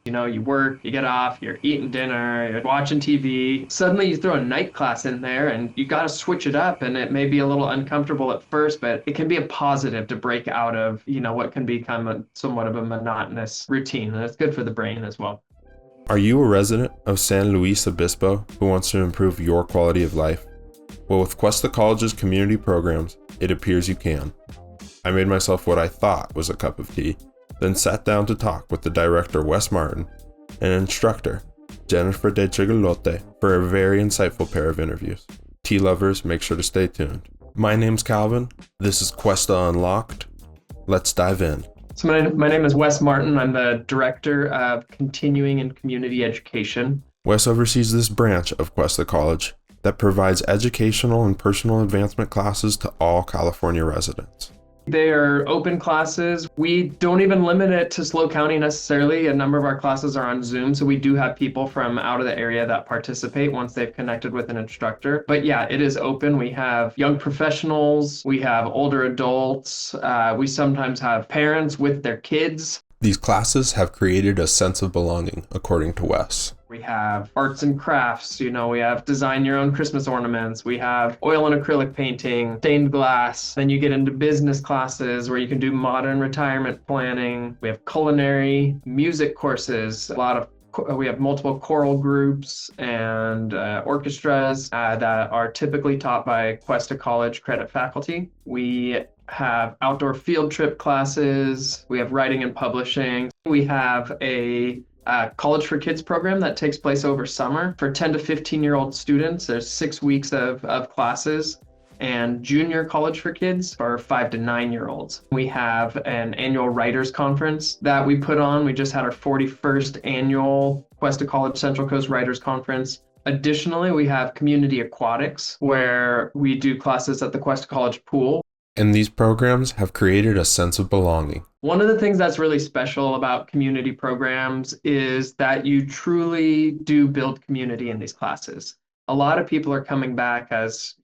You work, you get off, you're eating dinner, you're watching TV. Suddenly you throw a night class in there and you got to switch it up. And it may be a little uncomfortable at first, but it can be a positive to break out of, what can become somewhat of a monotonous routine. And it's good for the brain as well. Are you a resident of San Luis Obispo who wants to improve your quality of life? Well, with Cuesta College's community programs, it appears you can. I made myself what I thought was a cup of tea, then sat down to talk with the director Wes Martin and instructor Jennifer de Treglode for a very insightful pair of interviews. Tea lovers, make sure to stay tuned. My name's Calvin. This is Cuesta Unlocked. Let's dive in. So my name is Wes Martin. I'm the Director of Continuing and Community Education. Wes oversees this branch of Cuesta College that provides educational and personal advancement classes to all California residents. They are open classes. We don't even limit it to SLO County necessarily. A number of our classes are on Zoom, so we do have people from out of the area that participate once they've connected with an instructor. But yeah, it is open. We have young professionals, we have older adults, we sometimes have parents with their kids. These classes have created a sense of belonging, according to Wes. We have arts and crafts, we have design your own Christmas ornaments, we have oil and acrylic painting, stained glass. Then you get into business classes where you can do modern retirement planning. We have culinary, music courses, we have multiple choral groups and orchestras that are typically taught by Cuesta College credit faculty. We have outdoor field trip classes. We have writing and publishing. We have a College for Kids program that takes place over summer for 10 to 15-year-old students. There's 6 weeks of classes, and junior College for Kids for 5 to 9-year-olds. We have an annual writers conference that we put on. We just had our 41st annual Cuesta College Central Coast Writers Conference. Additionally, we have community aquatics where we do classes at the Cuesta College pool. And these programs have created a sense of belonging. One of the things that's really special about community programs is that you truly do build community in these classes. A lot of people are coming back as,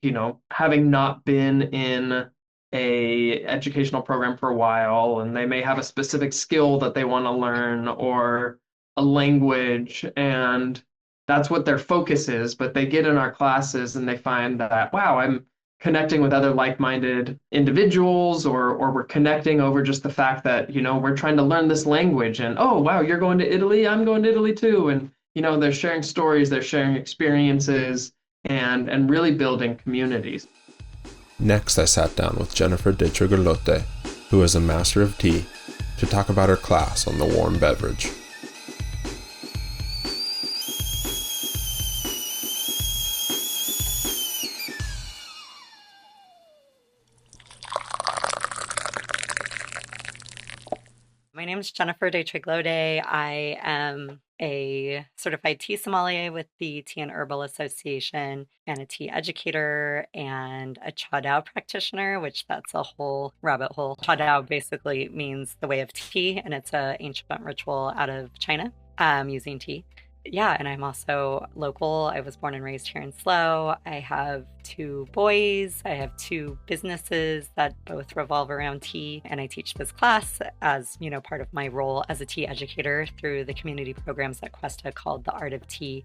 having not been in a educational program for a while, and they may have a specific skill that they want to learn or a language, and that's what their focus is. But they get in our classes and they find that, wow, I'm connecting with other like-minded individuals, or we're connecting over just the fact that, we're trying to learn this language, and, oh, wow, you're going to Italy, I'm going to Italy too. And, they're sharing stories, they're sharing experiences, and really building communities. Next, I sat down with Jennifer de Treglode, who is a Master of Tea, to talk about her class on the warm beverage. My name is Jennifer de Treglode. I am a certified tea sommelier with the Tea and Herbal Association, and a tea educator and a Cha Dao practitioner, which that's a whole rabbit hole. Cha Dao basically means the way of tea, and it's an ancient ritual out of China using tea. Yeah, and I'm also local. I was born and raised here in SLO. I have 2 boys. I have 2 businesses that both revolve around tea, and I teach this class as, part of my role as a tea educator through the community programs at Cuesta called The Art of Tea,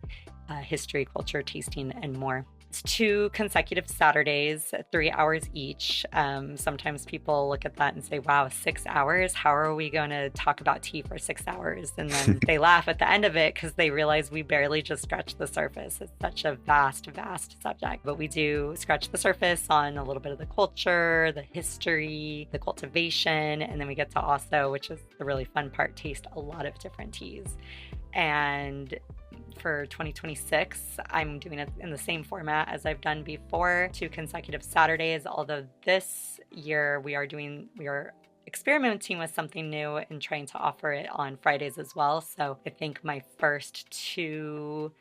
History, Culture, Tasting, and more. It's 2 consecutive Saturdays, 3 hours each. Sometimes people look at that and say, wow, 6 hours? How are we going to talk about tea for 6 hours? And then they laugh at the end of it because they realize we barely just scratch the surface. It's such a vast, vast subject. But we do scratch the surface on a little bit of the culture, the history, the cultivation, and then we get to also, which is the really fun part, taste a lot of different teas. And for 2026, I'm doing it in the same format as I've done before, 2 consecutive Saturdays, although this year we are experimenting with something new and trying to offer it on Fridays as well. So I think my first 2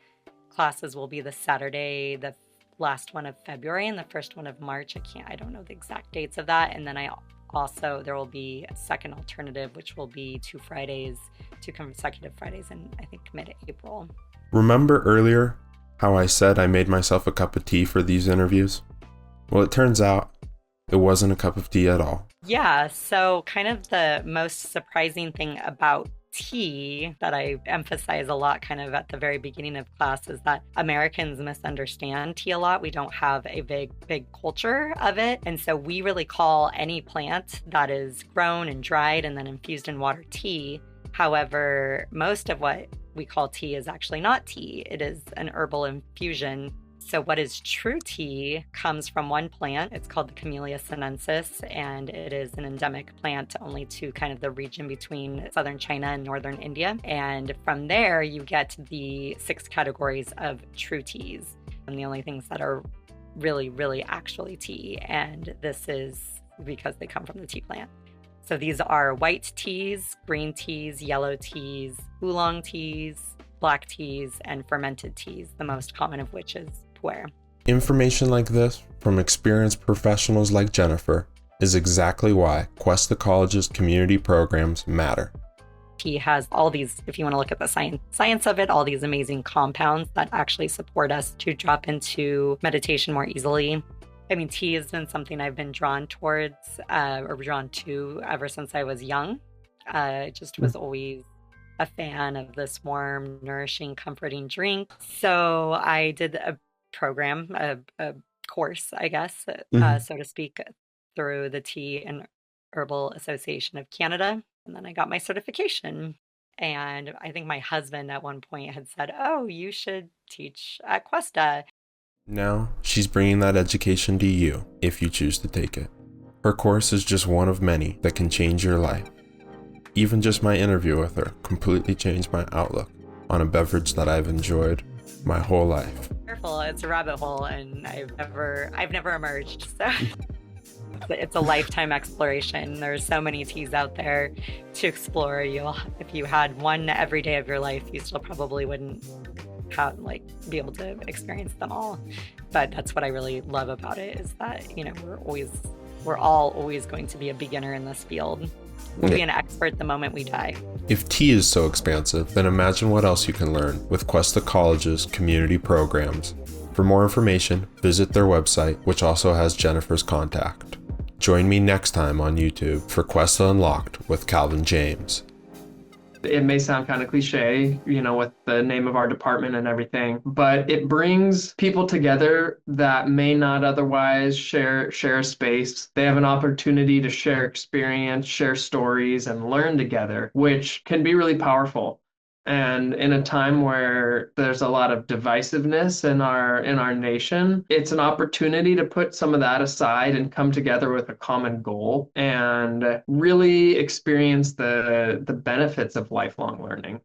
classes will be the Saturday, the last one of February and the first one of March. I don't know the exact dates of that. And then there will be a second alternative, which will be 2 consecutive Fridays in, I think, mid-April. Remember earlier how I said I made myself a cup of tea for these interviews? Well, it turns out it wasn't a cup of tea at all. Yeah, so kind of the most surprising thing about tea that I emphasize a lot kind of at the very beginning of class is that Americans misunderstand tea a lot. We don't have a big culture of it. And so we really call any plant that is grown and dried and then infused in water tea. However, most of what we call tea is actually not tea. It is an herbal infusion. So what is true tea comes from one plant. It's called the Camellia sinensis, and it is an endemic plant only to kind of the region between southern China and northern India. And from there, you get the 6 categories of true teas. And the only things that are really, really actually tea. And this is because they come from the tea plant. So these are white teas, green teas, yellow teas, oolong teas, black teas, and fermented teas, the most common of which is pu'er. Information like this from experienced professionals like Jennifer is exactly why Cuesta College's community programs matter. Tea has all these, if you want to look at the science of it, all these amazing compounds that actually support us to drop into meditation more easily. I mean, tea has been something I've been drawn towards or drawn to ever since I was young. I just was always a fan of this warm, nourishing, comforting drink. So I did a program, a course, I guess, so to speak, through the Tea and Herbal Association of Canada. And then I got my certification. And I think my husband at one point had said, "Oh, you should teach at Cuesta." Now, she's bringing that education to you if you choose to take it. Her course is just one of many that can change your life. Even just my interview with her completely changed my outlook on a beverage that I've enjoyed my whole life. Careful, it's a rabbit hole, and I've never emerged. So it's a lifetime exploration. There's so many teas out there to explore. If you had one every day of your life, you still probably wouldn't be able to experience them all. But that's what I really love about it, is that we're all always going to be a beginner in this field. We'll be an expert the moment we die. If tea is so expansive, then imagine what else you can learn with Cuesta College's community programs. For more information, visit their website, which also has Jennifer's contact. Join me next time on YouTube for Cuesta Unlocked with Calvin James. It may sound kind of cliche, with the name of our department and everything, but it brings people together that may not otherwise share space. They have an opportunity to share experience, share stories, and learn together, which can be really powerful. And in a time where there's a lot of divisiveness in our nation, it's an opportunity to put some of that aside and come together with a common goal and really experience the benefits of lifelong learning.